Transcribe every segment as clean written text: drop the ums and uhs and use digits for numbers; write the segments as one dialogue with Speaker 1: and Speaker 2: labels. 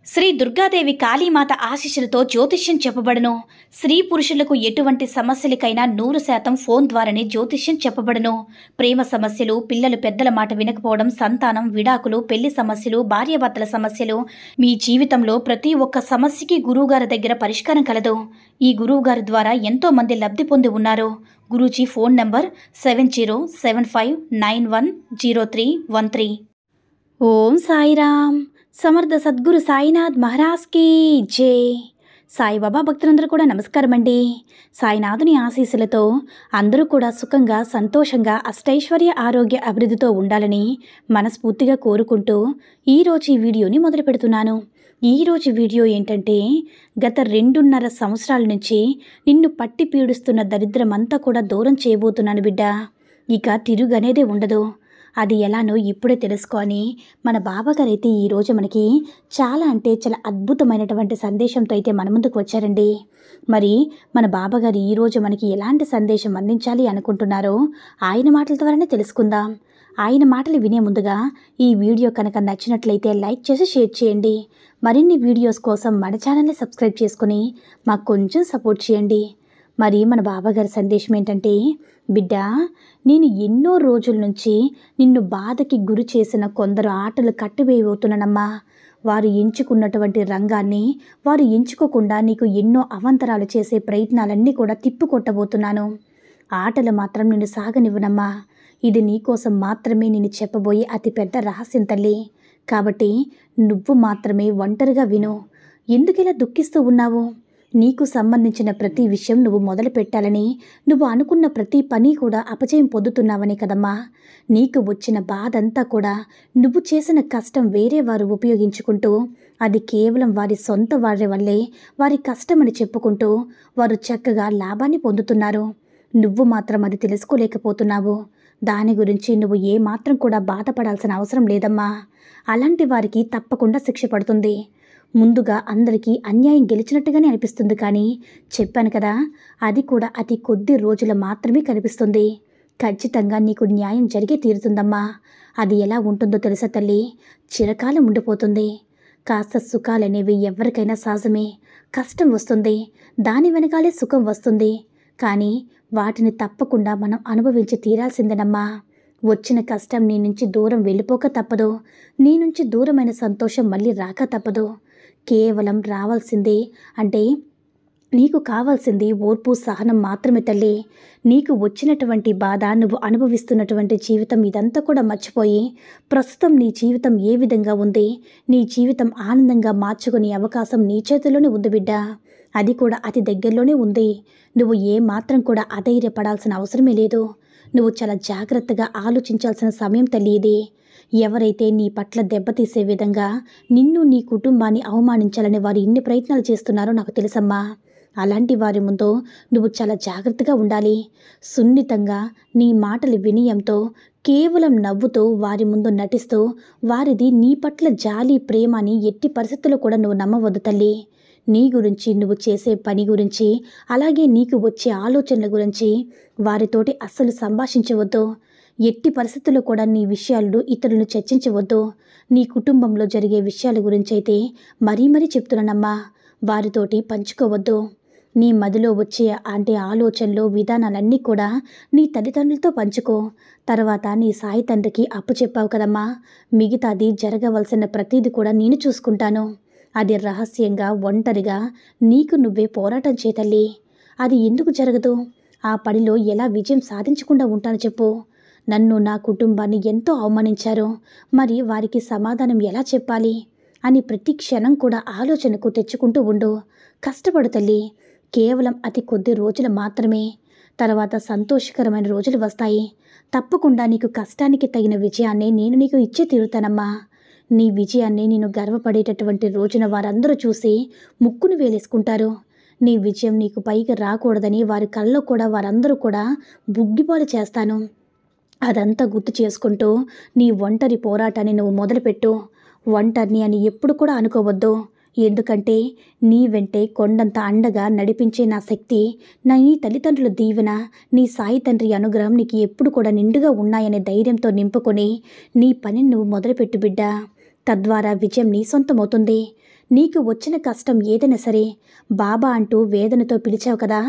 Speaker 1: శ్రీ దుర్గాదేవి కాళీమాత ఆశీస్సులతో జ్యోతిష్యం చెప్పబడును. స్త్రీ పురుషులకు ఎటువంటి సమస్యలకైనా 100% ఫోన్ ద్వారానే జ్యోతిష్యం చెప్పబడును. ప్రేమ సమస్యలు, పిల్లలు పెద్దల మాట వినకపోవడం, సంతానం, విడాకులు, పెళ్లి సమస్యలు, భార్యాభర్తల సమస్యలు, మీ జీవితంలో ప్రతి ఒక్క సమస్యకి గురువుగారి దగ్గర పరిష్కారం కలదు. ఈ గురువుగారి ద్వారా ఎంతో మంది లబ్ధి పొంది ఉన్నారు. Guruji phone number 7075910313. ఓం సాయిరామ్. సమర్థ సద్గురు సాయినాథ్ మహారాజ్కి జై. సాయిబాబా భక్తులందరూ కూడా నమస్కారం అండి. సాయినాథుని ఆశీస్సులతో అందరూ కూడా సుఖంగా, సంతోషంగా, అష్టైశ్వర్య, ఆరోగ్య అభివృద్ధితో ఉండాలని మనస్ఫూర్తిగా కోరుకుంటూ ఈరోజు ఈ వీడియోని మొదలు పెడుతున్నాను. ఈరోజు వీడియో ఏంటంటే, గత 2.5 సంవత్సరాల నుంచి నిన్ను పట్టి పీడిస్తున్న దరిద్రమంతా కూడా దూరం చేయబోతున్నాను బిడ్డ. ఇక తిరుగనేదే ఉండదు. అది ఎలానో ఇప్పుడే తెలుసుకొని మన బాబాగారు అయితే ఈరోజు మనకి చాలా అద్భుతమైనటువంటి సందేశంతో అయితే మన ముందుకు వచ్చారండి. మరి మన బాబాగారు ఈరోజు మనకి ఎలాంటి సందేశం అందించాలి అనుకుంటున్నారో ఆయన మాటల ద్వారానే తెలుసుకుందాం. ఆయన మాటలు వినే ముందుగా ఈ వీడియో కనుక నచ్చినట్లయితే లైక్ చేసి షేర్ చేయండి. మరిన్ని వీడియోస్ కోసం మన ఛానల్ని సబ్స్క్రైబ్ చేసుకుని మాకు కొంచెం సపోర్ట్ చేయండి. మరి మన బాబాగారి సందేశం ఏంటంటే, బిడ్డ, నేను ఎన్నో రోజుల నుంచి నిన్ను బాధకి గురి చేసిన కొందరు ఆటలు కట్టివేయబోతున్నానమ్మా. వారు ఎంచుకున్నటువంటి రంగాన్ని వారు ఎంచుకోకుండా నీకు ఎన్నో అవాంతరాలు చేసే ప్రయత్నాలన్నీ కూడా తిప్పికొట్టబోతున్నాను. ఆటలు మాత్రం నిన్ను సాగనివ్వనమ్మా. ఇది నీకోసం మాత్రమే నేను చెప్పబోయే అతిపెద్ద రహస్యం తల్లి. కాబట్టి నువ్వు మాత్రమే ఒంటరిగా విను. ఎందుకిలా దుఃఖిస్తూ ఉన్నావు? నీకు సంబంధించిన ప్రతి విషయం నువ్వు మొదలు పెట్టాలని, నువ్వు అనుకున్న ప్రతి పని కూడా అపజయం పొందుతున్నావని కదమ్మా. నీకు వచ్చిన బాధంతా కూడా నువ్వు చేసిన కష్టం వేరే వారు ఉపయోగించుకుంటూ, అది కేవలం వారి సొంత వారి వల్లే వారి కష్టమని చెప్పుకుంటూ వారు చక్కగా లాభాన్ని పొందుతున్నారు. నువ్వు మాత్రం అది తెలుసుకోలేకపోతున్నావు. దాని గురించి నువ్వు ఏమాత్రం కూడా బాధపడాల్సిన అవసరం లేదమ్మా. అలాంటి వారికి తప్పకుండా శిక్ష పడుతుంది. ముందుగా అందరికీ అన్యాయం గెలిచినట్టుగానే అనిపిస్తుంది, కానీ చెప్పాను కదా, అది కూడా అతి కొద్ది రోజులు మాత్రమే కనిపిస్తుంది. ఖచ్చితంగా నీకు న్యాయం జరిగే తీరుతుందమ్మా. అది ఎలా ఉంటుందో తెలుసా తల్లి? చిరకాలం ఉండిపోతుంది. కాస్త సుఖాలనేవి ఎవరికైనా సహజమే. కష్టం వస్తుంది, దాని వెనకాలే సుఖం వస్తుంది. కానీ వాటిని తప్పకుండా మనం అనుభవించి తీరాల్సిందేనమ్మా. వచ్చిన కష్టం నీ నుంచి దూరం వెళ్ళిపోక తప్పదు. నీ నుంచి దూరమైన సంతోషం మళ్ళీ రాక తప్పదు. కేవలం రావాల్సిందే అంటే నీకు కావాల్సింది ఓర్పు, సహనం మాత్రమే తల్లి. నీకు వచ్చినటువంటి బాధ, నువ్వు అనుభవిస్తున్నటువంటి జీవితం ఇదంతా కూడా మర్చిపోయి ప్రస్తుతం నీ జీవితం ఏ విధంగా ఉంది, నీ జీవితం ఆనందంగా మార్చుకునే అవకాశం నీ చేతిలోనే ఉంది బిడ్డ. అది కూడా అతి దగ్గరలోనే ఉంది. నువ్వు ఏ మాత్రం కూడా అధైర్యపడాల్సిన అవసరమే లేదు. నువ్వు చాలా జాగ్రత్తగా ఆలోచించాల్సిన సమయం తల్లి ఇది. ఎవరైతే నీ పట్ల దెబ్బతీసే విధంగా నిన్ను, నీ కుటుంబాన్ని అవమానించాలని వారు ఎన్ని ప్రయత్నాలు చేస్తున్నారో నాకు తెలుసమ్మా. అలాంటి వారి ముందు నువ్వు చాలా జాగ్రత్తగా ఉండాలి. సున్నితంగా నీ మాటలు వినయంతో, కేవలం నవ్వుతూ వారి ముందు నటిస్తూ వారిది నీ పట్ల జాలి, ప్రేమ అని ఎట్టి పరిస్థితుల్లో కూడా నువ్వు నమ్మవద్దు తల్లి. నీ గురించి, నువ్వు చేసే పని గురించి, అలాగే నీకు వచ్చే ఆలోచనల గురించి వారితోటి అస్సలు సంభాషించవద్దు. ఎట్టి పరిస్థితుల్లో కూడా నీ విషయాలను ఇతరులను చర్చించవద్దు. నీ కుటుంబంలో జరిగే విషయాల గురించి అయితే మరీ చెప్తున్నానమ్మా, వారితోటి పంచుకోవద్దు. నీ మదిలో వచ్చే ఆలోచనలు, విధానాలన్నీ కూడా నీ తల్లిదండ్రులతో పంచుకో. తర్వాత నీ సాయి తండ్రికి అప్పు చెప్పావు కదమ్మా, మిగతాది జరగవలసిన ప్రతిదీ కూడా నేను చూసుకుంటాను. అది రహస్యంగా, ఒంటరిగా నీకు నువ్వే పోరాటం చేయతల్లి. అది ఎందుకు జరగదు? ఆ పనిలో ఎలా విజయం సాధించకుండా ఉంటాను చెప్పు? నన్ను, నా కుటుంబాన్ని ఎంతో అవమానించారు, మరి వారికి సమాధానం ఎలా చెప్పాలి అని ప్రతి క్షణం కూడా ఆలోచనకు తెచ్చుకుంటూ ఉండు. కష్టపడు తల్లి. కేవలం అతి కొద్ది రోజులు మాత్రమే. తర్వాత సంతోషకరమైన రోజులు వస్తాయి. తప్పకుండా నీకు కష్టానికి తగిన విజయాన్ని నేను నీకు ఇచ్చే తీరుతానమ్మా. నీ విజయాన్ని నేను గర్వపడేటటువంటి రోజున వారందరూ చూసి ముక్కును వేలేసుకుంటారు. నీ విజయం నీకు పైకి రాకూడదని వారి కళ్ళలో కూడా వారందరూ కూడా బుగ్గిపాలు చేస్తాను. అదంతా గుర్తు చేసుకుంటూ నీ ఒంటరి పోరాటాన్ని నువ్వు మొదలుపెట్టు. ఒంటరిని అని ఎప్పుడు కూడా అనుకోవద్దు. ఎందుకంటే నీ వెంటే కొండంత అండగా నడిపించే నా శక్తి, నీ తల్లిదండ్రుల దీవెన, నీ సాయి తండ్రి అనుగ్రహం నీకు ఎప్పుడు కూడా నిండుగా ఉన్నాయనే ధైర్యంతో నింపుకొని నీ పనిని నువ్వు మొదలుపెట్టు బిడ్డ. తద్వారా విజయం నీ సొంతమవుతుంది. నీకు వచ్చిన కష్టం ఏదైనా సరే బాబా అంటూ వేదనతో పిలిచావు కదా,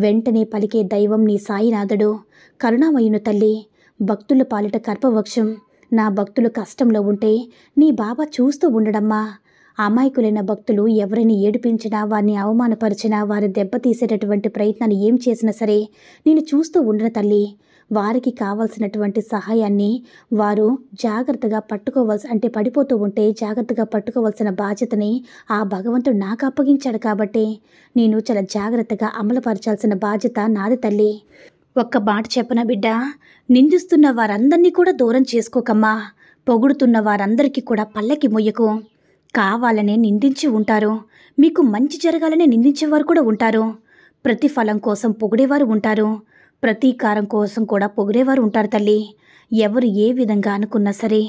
Speaker 1: వెంటనే పలికే దైవం నీ సాయినాథుడు. కరుణామయుని తల్లి, భక్తుల పాలిట కల్పవృక్షం. నా భక్తులు కష్టంలో ఉంటే నీ బాబా చూస్తూ ఉండడమ్మా. అమాయకులైన భక్తులు ఎవరిని ఏడిపించినా, వారిని అవమానపరిచినా, వారి దెబ్బతీసేటటువంటి ప్రయత్నాన్ని ఏం చేసినా సరే నేను చూస్తూ ఉండను తల్లి. వారికి కావాల్సినటువంటి సహాయాన్ని వారు జాగ్రత్తగా పడిపోతూ ఉంటే జాగ్రత్తగా పట్టుకోవాల్సిన బాధ్యతని ఆ భగవంతుడు నాకు అప్పగించాడు కాబట్టి నేను చాలా జాగ్రత్తగా అమలుపరచాల్సిన బాధ్యత నాది తల్లి. ఒక్క మాట చెప్పనా బిడ్డ, నిందిస్తున్న వారందరినీ కూడా దూరం చేసుకోకమ్మా. పొగుడుతున్న వారందరికీ కూడా పల్లకి మొయ్యకు. కావాలనే నిందించి ఉంటారు, మీకు మంచి జరగాలనే నిందించేవారు కూడా ఉంటారు. ప్రతిఫలం కోసం పొగిడేవారు ఉంటారు, ప్రతీకారం కోసం కూడా పొగిడేవారు ఉంటారు తల్లి. ఎవరు ఏ విధంగా అనుకున్నా సరే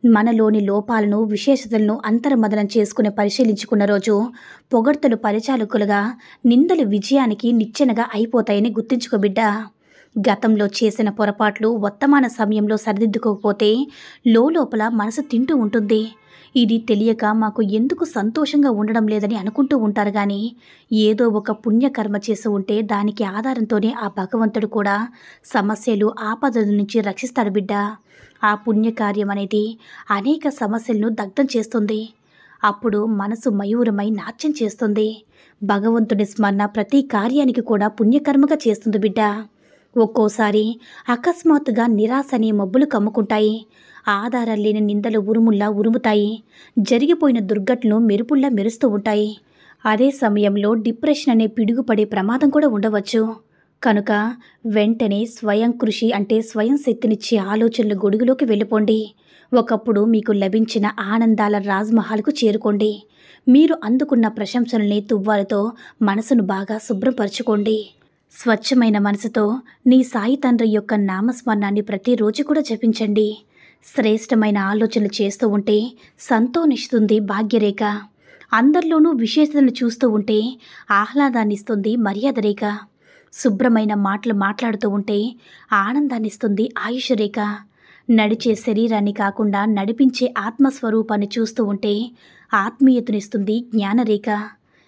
Speaker 1: మనలోని లోపాలను, విశేషతలను అంతర్మదనం చేసుకుని పరిశీలించుకున్న రోజు పొగడ్తలు పరిచాలకులుగా, నిందలు విజయానికి నిచ్చెనగా అయిపోతాయని గుర్తుంచుకోబిడ్డ. గతంలో చేసిన పొరపాట్లు వర్తమాన సమయంలో సరిదిద్దుకోకపోతే లోపల మనసు తింటూ ఉంటుంది. ఇది తెలియక మాకు ఎందుకు సంతోషంగా ఉండడం లేదని అనుకుంటూ ఉంటారు. కానీ ఏదో ఒక పుణ్యకర్మ చేసి ఉంటే దానికి ఆధారంతోనే ఆ భగవంతుడు కూడా సమస్యలు, ఆపదల నుంచి రక్షిస్తాడు బిడ్డ. ఆ పుణ్యకార్యం అనేది అనేక సమస్యలను దగ్ధం చేస్తుంది. అప్పుడు మనసు మయూరమై నాట్యం చేస్తుంది. భగవంతుడి స్మరణ ప్రతి కార్యానికి కూడా పుణ్యకర్మగా చేస్తుంది బిడ్డ. ఒక్కోసారి అకస్మాత్తుగా నిరాశ అనే మబ్బులు కమ్ముకుంటాయి. ఆధారం లేని నిందలు ఉరుముల్లా ఉరుముతాయి. జరిగిపోయిన దుర్ఘటనలు మెరుపుల్లా మెరుస్తూ ఉంటాయి. అదే సమయంలో డిప్రెషన్ అనే పిడుగుపడే ప్రమాదం కూడా ఉండవచ్చు. కనుక వెంటనే స్వయం కృషి అంటే స్వయం శక్తినిచ్చే ఆలోచనల గొడుగులోకి వెళ్ళిపోండి. ఒకప్పుడు మీకు లభించిన ఆనందాల రాజ్మహల్కు చేరుకోండి. మీరు అందుకున్న ప్రశంసల్ని తువ్వాలతో మనసును బాగా శుభ్రపరచుకోండి. స్వచ్ఛమైన మనసుతో నీ సాయి తండ్రి యొక్క నామస్మరణాన్ని ప్రతిరోజు కూడా జపించండి. శ్రేష్టమైన ఆలోచనలు చేస్తూ ఉంటే సంతోషిస్తుంది భాగ్యరేఖ. అందరిలోనూ విశేషతను చూస్తూ ఉంటే ఆహ్లాదాన్ని ఇస్తుంది మర్యాద రేఖ. శుభ్రమైన మాటలు మాట్లాడుతూ ఉంటే ఆనందాన్నిస్తుంది ఆయుష్ రేఖ. నడిచే శరీరాన్ని కాకుండా నడిపించే ఆత్మస్వరూపాన్ని చూస్తూ ఉంటే ఆత్మీయతనిస్తుంది జ్ఞానరేఖ.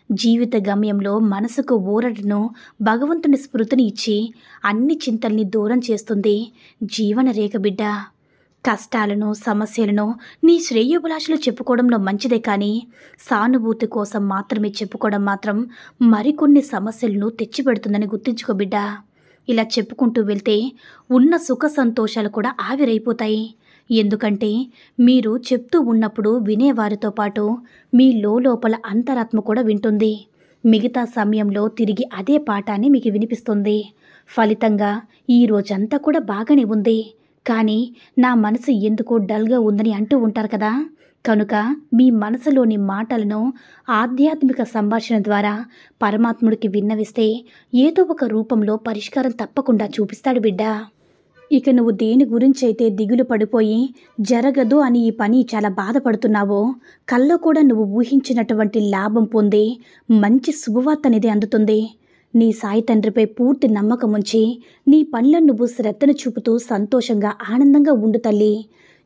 Speaker 1: జీవిత గమ్యంలో మనసుకు ఊరటను, భగవంతుని స్మృతిని ఇచ్చి అన్ని చింతల్ని దూరం చేస్తుంది జీవన రేఖ బిడ్డ. కష్టాలను, సమస్యలను నీ శ్రేయోభిలాషలు చెప్పుకోవడంలో మంచిదే, కానీ సానుభూతి కోసం మాత్రమే చెప్పుకోవడం మాత్రం మరికొన్ని సమస్యలను తెచ్చిపెడుతుందని గుర్తుంచుకో బిడ్డ. ఇలా చెప్పుకుంటూ వెళ్తే ఉన్న సుఖ సంతోషాలు కూడా ఆవిరైపోతాయి. ఎందుకంటే మీరు చెప్తూ ఉన్నప్పుడు వినేవారితో పాటు మీ లోపల అంతరాత్మ కూడా వింటుంది. మిగతా సమయంలో తిరిగి అదే పాఠాన్ని మీకు వినిపిస్తుంది. ఫలితంగా ఈ రోజంతా కూడా బాగానే ఉంది, కానీ నా మనసు ఎందుకో డల్గా ఉందని అంటూ ఉంటారు కదా. కనుక మీ మనసులోని మాటలను ఆధ్యాత్మిక సంభాషణ ద్వారా పరమాత్ముడికి విన్నవిస్తే ఏదో ఒక రూపంలో పరిష్కారం తప్పకుండా చూపిస్తాడు బిడ్డ. ఇక నువ్వు దేని గురించి అయితే దిగులు పడిపోయి జరగదు అని ఈ పని చాలా బాధపడుతున్నావో, కల్లో కూడా నువ్వు ఊహించినటువంటి లాభం పొంది మంచి శుభవార్త అనేది అందుతుంది. నీ సాయి తండ్రిపై పూర్తి నమ్మకం ఉంచి నీ పనిలో నువ్వు శ్రద్ధను చూపుతూ సంతోషంగా, ఆనందంగా ఉండు తల్లి.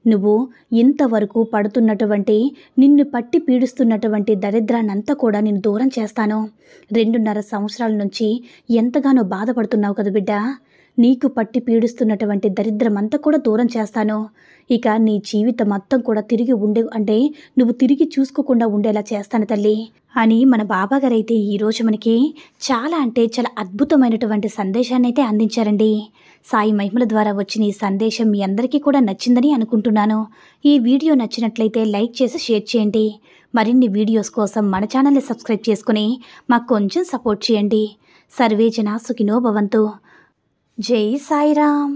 Speaker 1: నువ్వు ఇంతవరకు పడుతున్నటువంటి, నిన్ను పట్టి పీడిస్తున్నటువంటి దరిద్రాన్నంతా కూడా నేను దూరం చేస్తాను. 2.5 సంవత్సరాల నుంచి ఎంతగానో బాధపడుతున్నావు కదా బిడ్డ. నీకు పట్టి పీడిస్తున్నటువంటి దరిద్రమంతా కూడా దూరం చేస్తాను. ఇక నీ జీవితం మొత్తం కూడా నువ్వు తిరిగి చూసుకోకుండా ఉండేలా చేస్తాను తల్లి అని మన బాబాగారు అయితే ఈరోజు మనకి చాలా అద్భుతమైనటువంటి సందేశాన్ని అయితే అందించారండి. సాయి మహిమల ద్వారా వచ్చిన ఈ సందేశం మీ అందరికీ కూడా నచ్చిందని అనుకుంటున్నాను. ఈ వీడియో నచ్చినట్లయితే లైక్ చేసి షేర్ చేయండి. మరిన్ని వీడియోస్ కోసం మన ఛానల్ని సబ్స్క్రైబ్ చేసుకుని మాకు కొంచెం సపోర్ట్ చేయండి. సర్వే జనా సుఖినో భవంతు. జై సాయిరామ్.